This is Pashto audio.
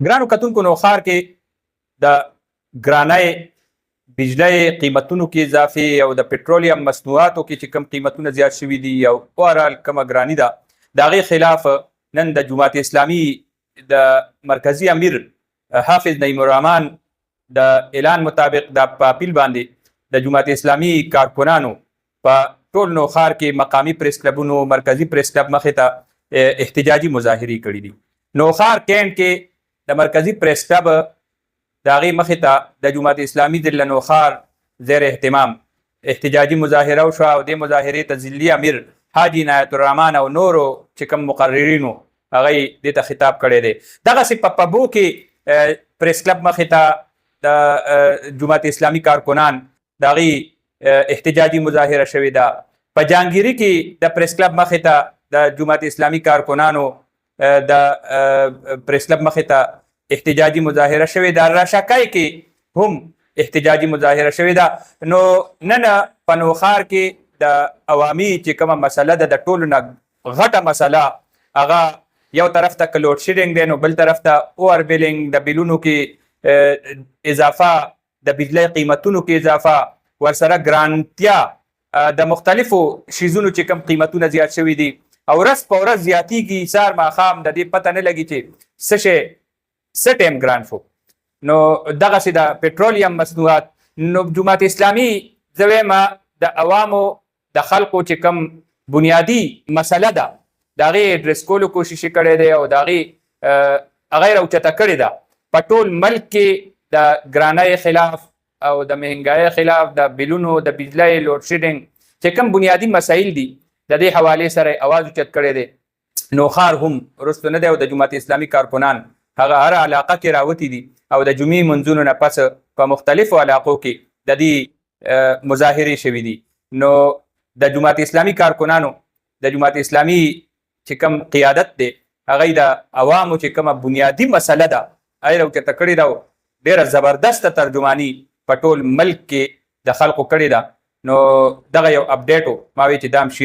ګرانو کتونکو نو ښار کې د ګرانۍ بجلی قیمتونو کې اضافې او د پټرولیم مصنوعاتو کې چې کم قیمتونه زیات شوي دي او اوورال کومه ګراني ده د هغې خلاف نن د جماعت اسلامي د مرکزي امیر حافظ نعیم الرحمن د اعلان مطابق د پاپیل باندې د جماعت اسلامي کارکنانو په ټول نو ښار کې مقامي پریس کلبونو مرکزي پریس کلب مخې ته احتجاجي مظاهرې کړي دي. نو ښار کینټ کې د مرکزي پریس کلب د هغې مخې ته د جماعت اسلامي ضلع نوښار زیر اهتمام احتجاجي مظاهره وشوه او دې مظاهرې ته ضلعي امیر حاجي عنایت الرحمن او نورو چې کوم مقررینو هغوی دې ته خطاب کړی دی. دغسې په پبو کې پریس کلب مخې ته د جماعت اسلامي کارکنان د هغې احتجاجي مظاهره شوې ده. په جهانګیري کې د پریس کلب مخې ته د جماعت اسلامي کارکنانو د پریس کلب مخې ته احتجاجي مظاهره شوې ده. راشکای کې هم احتجاجي مظاهره شوې ده. نو نن په نوښار کې د عوامي چې کومه مسله ده د ټولو نه غټه مسله هغه یو طرف ته که لوډ شیډینګ دی نو بل طرف ته اوور بیلینګ د بیلونو کې اضافه د بجلی قیمتونو کې اضافه ورسره ګرانتیا د مختلفو شیزونو چې کوم قیمتونه زیات شوي دي او ورځ په ورځ زیاتیږي سهار ماښام د دې پته نه لګي چې څه شی څه ټایم ګران شو. نو دغسې د پټرولیم مصنوعات نو جماعت اسلامي زه وایم د عوامو د خلقو چې کوم بنیادي مسله ده د هغې اډرس کولو کوشش یې کړی دی او د هغې هغه یې راوچته کړې ده. په ټول ملک کې د ګرانۍ خلاف او د مهنګایۍ خلاف د بیلونو د بجلی لوډ شیډینګ چې کوم بنیادي مسایل دي د دې حوالې سره یې اواز اوچت کړی دی. نوښار هم وروسته نه دی او د جماعت اسلامي کارکنان هغه هره علاقه کې راوتي دي او د جمعې منځونو نه پس په مختلفو علاقو کې د دې مظاهرې شوي دي. نو د جماعت اسلامي کارکنانو د جماعت اسلامي چې کوم قیادت دی هغوی د عوامو چې کومه بنیادي مسله ده هغه یې راوچته کړې ده او ډېره زبردسته ترجماني په ټول ملک کې د خلقو کړې ده. نو دغه یو اپډیټ و ما وی چې دا هم شیر